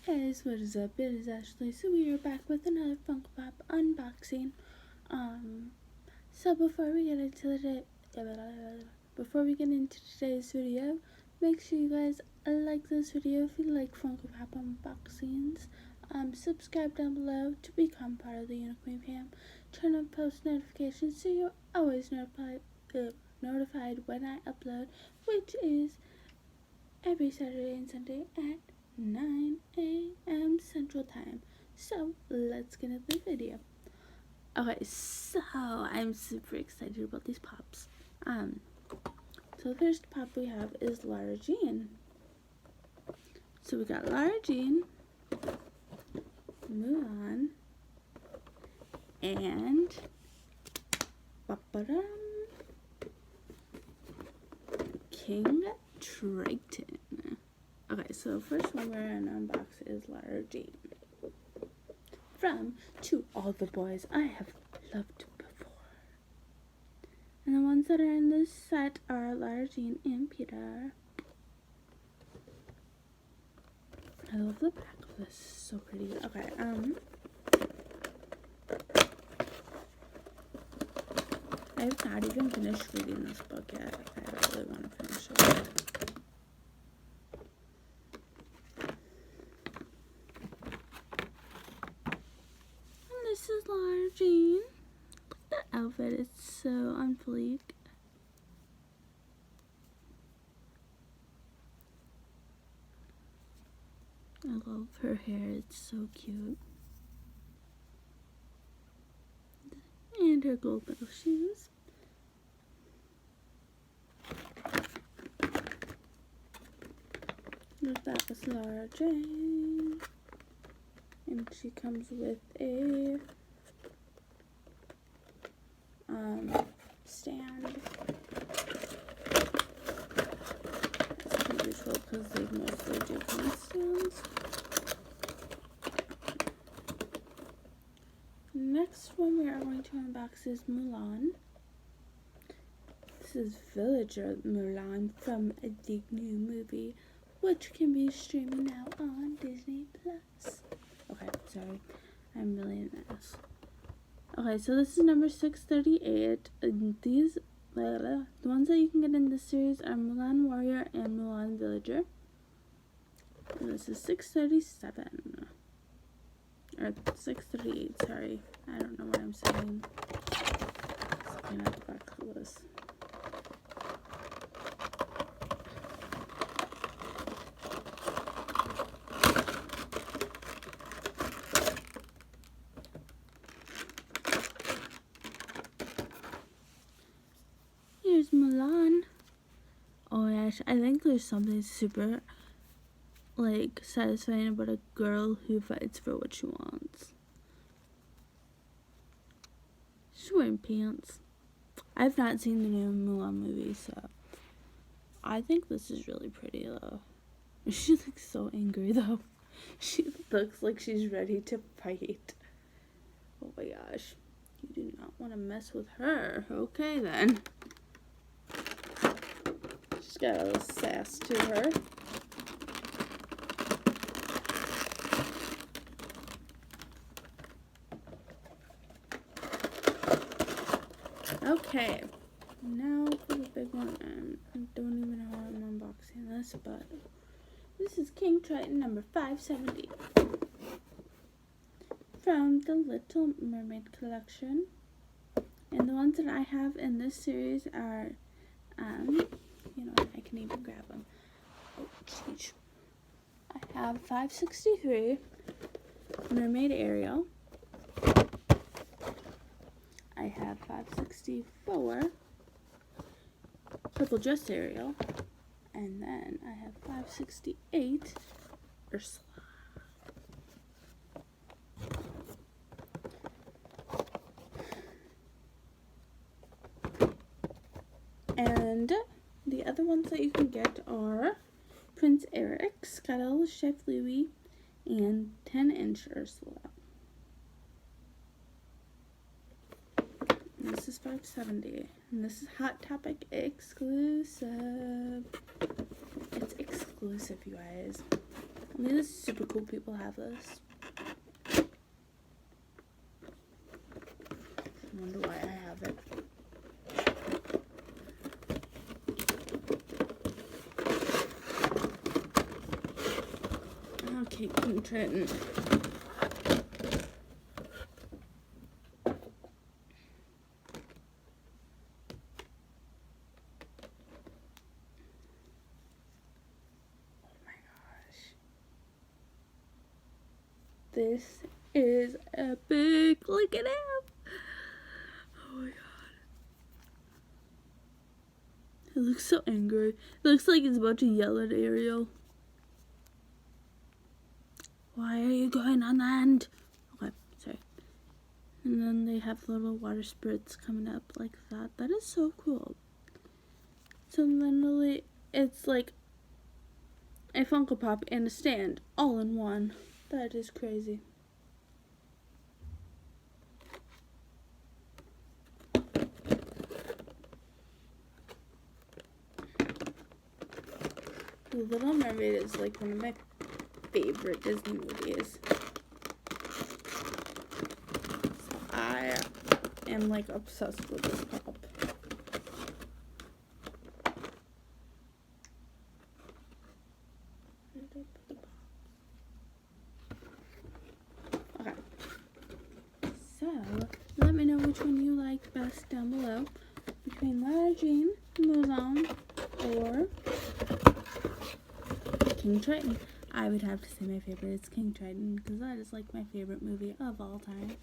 Guys, what is up? It is Ashley. So we are back with another Funko Pop unboxing. So before we get into today's video, make sure you guys like this video if you like Funko Pop unboxings. Subscribe down below to become part of the Unicorn fam. Turn on post notifications so you're always notified when I upload, which is every Saturday and Sunday at 9 a.m. Central Time. So let's get into the video. Okay, so I'm super excited about these pops. So the first pop we have is Lara Jean. So we got Lara Jean, Mulan, and King Triton. Okay, so the first one we're going to unbox is Lara Jean. From To All the Boys I Have Loved Before. And the ones that are in this set are Lara Jean and Peter. I love the back of this, so pretty. Okay, I have not even finished reading this book yet. I really want to finish it. This is Lara Jean. Look at that outfit, it's so on fleek. I love her hair, it's so cute. And her gold medal shoes. That was Lara Jean. And she comes with a stand. It's pretty useful because they mostly do come with stands. Next one we are going to unbox is Mulan. This is Villager Mulan from the new movie, which can be streaming now on Disney Plus. Okay, sorry, I'm really an ass. Okay, so this is number 638. And these, the ones that you can get in this series are Mulan Warrior and Mulan Villager. And this is 637. Or 638, sorry. I don't know what I'm saying. Looking at the back of this. Here's Mulan. Oh gosh, I think there's something super satisfying about a girl who fights for what she wants. She's wearing pants. I've not seen the new Mulan movie, so I think this is really pretty though. She looks so angry though. She looks like she's ready to fight. Oh my gosh. You do not want to mess with her. Okay then. She's got a little sass to her. Okay, now for the big one. I don't even know how I'm unboxing this, but this is King Triton number 570 from the Little Mermaid collection. And the ones that I have in this series are, you know, I can even grab them. Oh, jeez. I have 563 Mermaid Ariel. I have 564 Purple Dress Ariel, and then I have 568 Ursula. And the other ones that you can get are Prince Eric, Scuttle, Chef Louis, and 10-inch Ursula. This is 570, and this is Hot Topic exclusive. It's exclusive, you guys. These super cool people have this. I wonder why I have it. Okay, King Triton. This is epic. Look at him. Oh my god. He looks so angry. It looks like he's about to yell at Ariel. Why are you going on land? Okay, sorry. And then they have little water spurts coming up like that. That is so cool. So literally, it's like a Funko Pop and a stand all in one. That is crazy. The Little Mermaid is like one of my favorite Disney movies. So I am like obsessed with this pop. Okay. So let me know which one you like best down below. Between Lara, Mulan, or King Triton. I would have to say my favorite is King Triton because that is like my favorite movie of all time.